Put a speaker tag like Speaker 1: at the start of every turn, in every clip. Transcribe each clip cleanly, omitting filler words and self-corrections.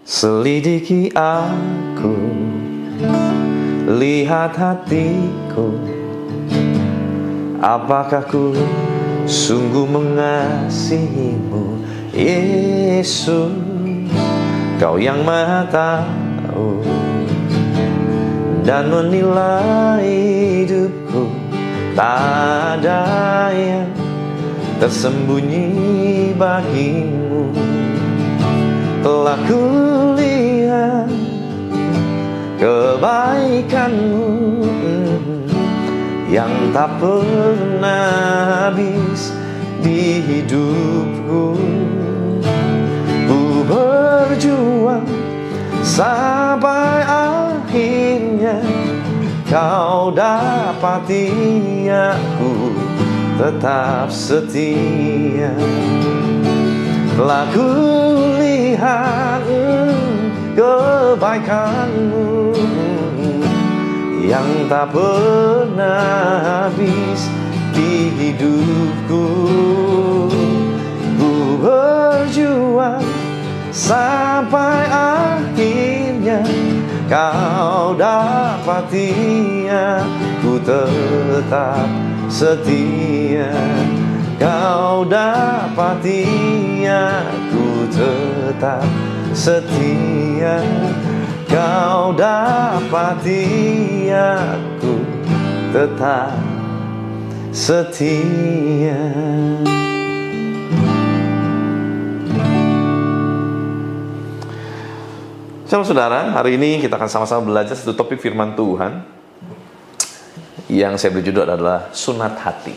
Speaker 1: Selidiki aku, lihat hatiku, apakah ku sungguh mengasihimu, Yesus, Kau yang Maha Tahu dan menilai hidupku. Tak ada yang tersembunyi bagimu. Telah kulihat kebaikanmu yang tak pernah habis di hidupku. Ku berjuang sampai akhirnya Kau dapati aku tetap setia. Telah kulihat kebaikanmu yang tak pernah habis di hidupku. Ku berjuang sampai akhirnya Kau dapati aku tetap setia. Kau dapati aku tetap setia. Kau dapati aku tetap setia. Shalom saudara, hari ini kita akan sama-sama belajar satu topik firman Tuhan yang saya beri judul adalah sunat hati.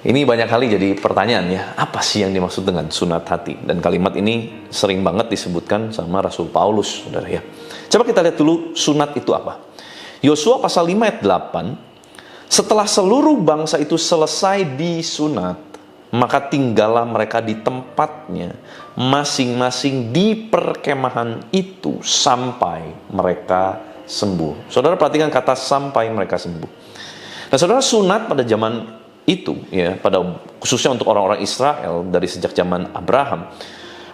Speaker 1: Ini banyak kali jadi pertanyaan ya, apa sih yang dimaksud dengan sunat hati? Dan kalimat ini sering banget disebutkan sama Rasul Paulus, saudara ya. Coba kita lihat dulu sunat itu apa. Yosua pasal 5 ayat 8, setelah seluruh bangsa itu selesai disunat, maka tinggallah mereka di tempatnya masing-masing di perkemahan itu sampai mereka sembuh. Saudara perhatikan kata sampai mereka sembuh. Nah saudara, sunat pada zaman itu ya, pada khususnya untuk orang-orang Israel dari sejak zaman Abraham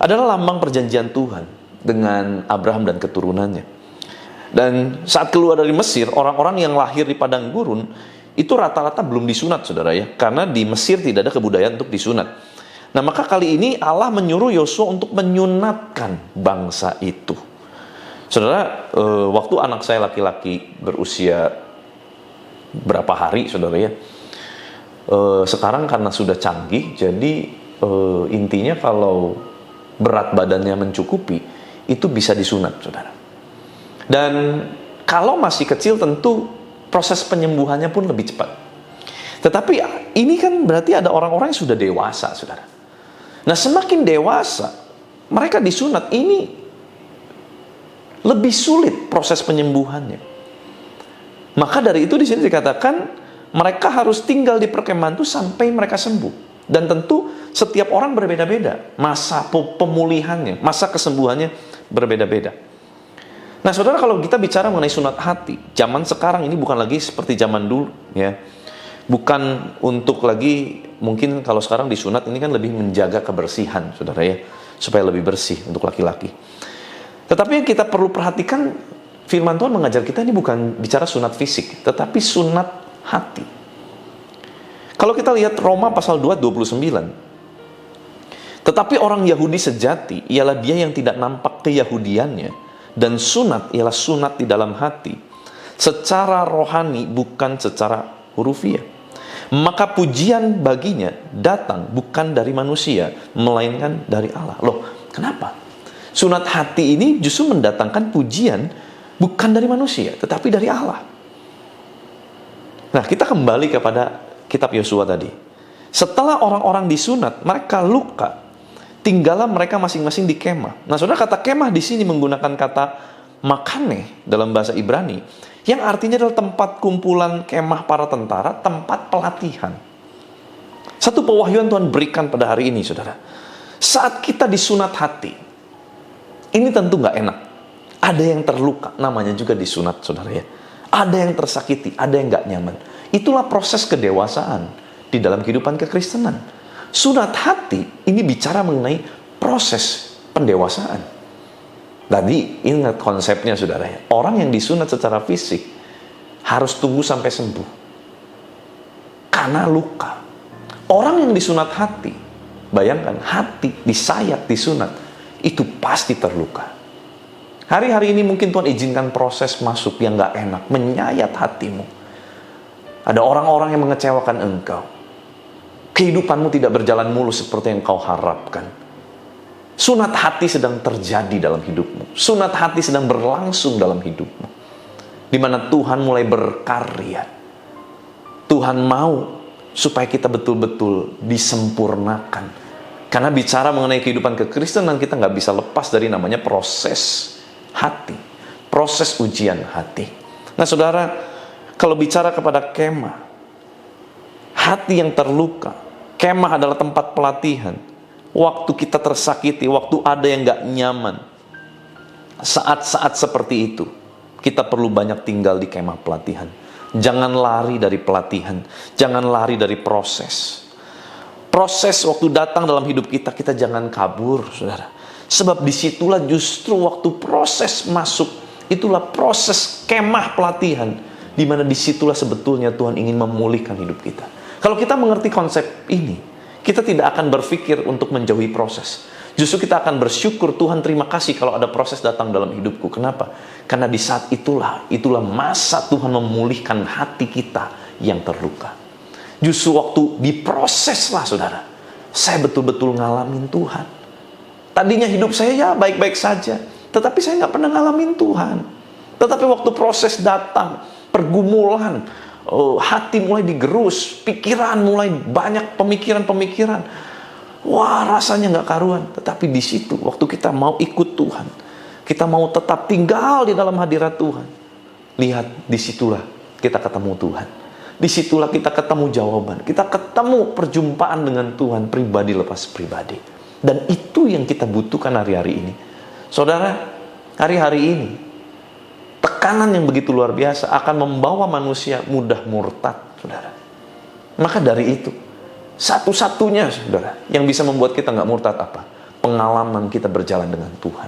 Speaker 1: adalah lambang perjanjian Tuhan dengan Abraham dan keturunannya. Dan saat keluar dari Mesir, orang-orang yang lahir di padang gurun itu rata-rata belum disunat, saudara ya, karena di Mesir tidak ada kebudayaan untuk disunat. Nah maka kali ini Allah menyuruh Yosua untuk menyunatkan bangsa itu. Saudara, waktu anak saya laki-laki berusia berapa hari, saudara ya, sekarang karena sudah canggih, jadi intinya kalau berat badannya mencukupi, itu bisa disunat, saudara. Dan kalau masih kecil tentu proses penyembuhannya pun lebih cepat. Tetapi ini kan berarti ada orang-orang yang sudah dewasa, saudara. Nah semakin dewasa mereka disunat, ini lebih sulit proses penyembuhannya. Maka dari itu di sini dikatakan mereka harus tinggal di perkemahan itu sampai mereka sembuh. Dan tentu setiap orang berbeda-beda. Masa pemulihannya, masa kesembuhannya berbeda-beda. Nah saudara, kalau kita bicara mengenai sunat hati, zaman sekarang ini bukan lagi seperti zaman dulu ya. Bukan untuk lagi, mungkin kalau sekarang disunat ini kan lebih menjaga kebersihan, saudara ya, supaya lebih bersih untuk laki-laki. Tetapi yang kita perlu perhatikan, firman Tuhan mengajar kita ini bukan bicara sunat fisik, tetapi sunat hati. Kalau kita lihat Roma pasal 2 29, tetapi orang Yahudi sejati ialah dia yang tidak nampak keyahudiannya, dan sunat ialah sunat di dalam hati, secara rohani bukan secara hurufiah. Maka pujian baginya datang bukan dari manusia, melainkan dari Allah. Loh, kenapa? Sunat hati ini justru mendatangkan pujian bukan dari manusia, tetapi dari Allah. Nah, kita kembali kepada kitab Yosua tadi. Setelah orang-orang disunat, mereka luka. Tinggallah mereka masing-masing di kemah. Nah, saudara, kata kemah di sini menggunakan kata makane dalam bahasa Ibrani, yang artinya adalah tempat kumpulan kemah para tentara, tempat pelatihan. Satu pewahyuan Tuhan berikan pada hari ini, saudara. Saat kita disunat hati, ini tentu nggak enak. Ada yang terluka, namanya juga disunat, saudara ya. Ada yang tersakiti, ada yang nggak nyaman. Itulah proses kedewasaan di dalam kehidupan kekristenan. Sunat hati ini bicara mengenai proses pendewasaan. Tadi ingat konsepnya saudara ya. Orang yang disunat secara fisik harus tunggu sampai sembuh karena luka. Orang yang disunat hati, bayangkan hati disayat, disunat, itu pasti terluka. Hari-hari ini mungkin Tuhan izinkan proses masuk yang gak enak, menyayat hatimu. Ada orang-orang yang mengecewakan engkau. Kehidupanmu tidak berjalan mulus seperti yang kau harapkan. Sunat hati sedang terjadi dalam hidupmu. Sunat hati sedang berlangsung dalam hidupmu. Di mana Tuhan mulai berkarya. Tuhan mau supaya kita betul-betul disempurnakan. Karena bicara mengenai kehidupan kekristenan, kita nggak bisa lepas dari namanya proses hati. Proses ujian hati. Nah saudara, kalau bicara kepada kemah, hati yang terluka, kemah adalah tempat pelatihan. Waktu kita tersakiti, waktu ada yang nggak nyaman, saat-saat seperti itu, kita perlu banyak tinggal di kemah pelatihan. Jangan lari dari pelatihan, jangan lari dari proses. Proses waktu datang dalam hidup kita, kita jangan kabur, saudara. Sebab disitulah justru waktu proses masuk, itulah proses kemah pelatihan, di mana disitulah sebetulnya Tuhan ingin memulihkan hidup kita. Kalau kita mengerti konsep ini, kita tidak akan berpikir untuk menjauhi proses. Justru kita akan bersyukur, Tuhan terima kasih kalau ada proses datang dalam hidupku. Kenapa? Karena di saat itulah masa Tuhan memulihkan hati kita yang terluka. Justru waktu diproses lah saudara, saya betul-betul ngalamin Tuhan. Tadinya hidup saya ya baik-baik saja, tetapi saya nggak pernah ngalamin Tuhan. Tetapi waktu proses datang, pergumulan, hati mulai digerus, pikiran mulai banyak pemikiran-pemikiran. Wah, rasanya nggak karuan. Tetapi di situ, waktu kita mau ikut Tuhan, kita mau tetap tinggal di dalam hadirat Tuhan, lihat, disitulah kita ketemu Tuhan. Disitulah kita ketemu jawaban. Kita ketemu perjumpaan dengan Tuhan pribadi lepas pribadi. Dan itu yang kita butuhkan hari-hari ini. Saudara, hari-hari ini tekanan yang begitu luar biasa akan membawa manusia mudah murtad, saudara. Maka dari itu, satu-satunya, saudara, yang bisa membuat kita nggak murtad apa? Pengalaman kita berjalan dengan Tuhan.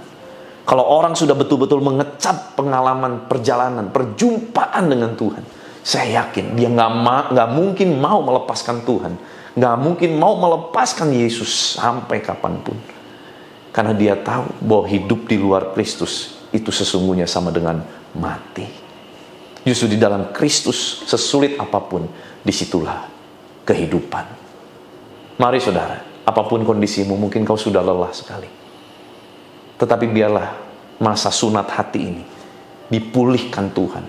Speaker 1: Kalau orang sudah betul-betul mengecap pengalaman perjalanan, perjumpaan dengan Tuhan, saya yakin dia nggak mungkin mau melepaskan Tuhan, nggak mungkin mau melepaskan Yesus sampai kapanpun. Karena dia tahu bahwa hidup di luar Kristus itu sesungguhnya sama dengan mati. Justru di dalam Kristus, sesulit apapun, disitulah kehidupan. Mari saudara, apapun kondisimu, mungkin kau sudah lelah sekali. Tetapi biarlah masa sunat hati ini dipulihkan Tuhan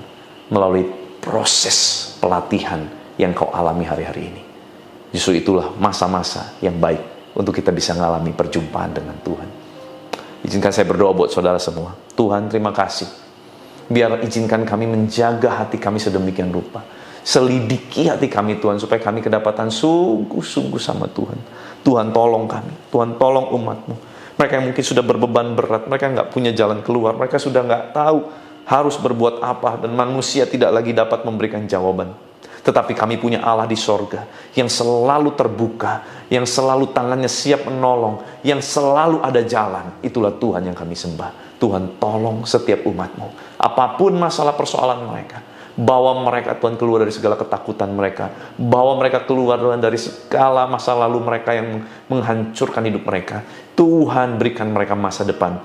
Speaker 1: melalui proses pelatihan yang kau alami hari-hari ini. Justru itulah masa-masa yang baik untuk kita bisa mengalami perjumpaan dengan Tuhan. Izinkan saya berdoa buat saudara semua. Tuhan, terima kasih. Biar izinkan kami menjaga hati kami sedemikian rupa. Selidiki hati kami Tuhan, supaya kami kedapatan sungguh-sungguh sama Tuhan. Tuhan tolong kami, Tuhan tolong umat-Mu. Mereka yang mungkin sudah berbeban berat, mereka nggak punya jalan keluar, mereka sudah nggak tahu harus berbuat apa, dan manusia tidak lagi dapat memberikan jawaban. Tetapi kami punya Allah di sorga yang selalu terbuka, yang selalu tangannya siap menolong, yang selalu ada jalan. Itulah Tuhan yang kami sembah. Tuhan tolong setiap umat-Mu. Apapun masalah persoalan mereka, bawa mereka Tuhan keluar dari segala ketakutan mereka, bawa mereka keluar dari segala masa lalu mereka yang menghancurkan hidup mereka. Tuhan berikan mereka masa depan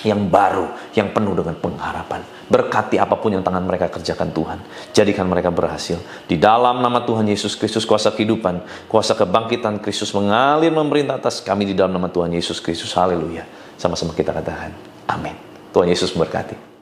Speaker 1: yang baru, yang penuh dengan pengharapan. Berkati apapun yang tangan mereka kerjakan Tuhan. Jadikan mereka berhasil. Di dalam nama Tuhan Yesus Kristus, kuasa kehidupan, kuasa kebangkitan Kristus mengalir memerintah atas kami di dalam nama Tuhan Yesus Kristus. Haleluya. Sama-sama kita katakan, amin. Tuhan Yesus memberkati.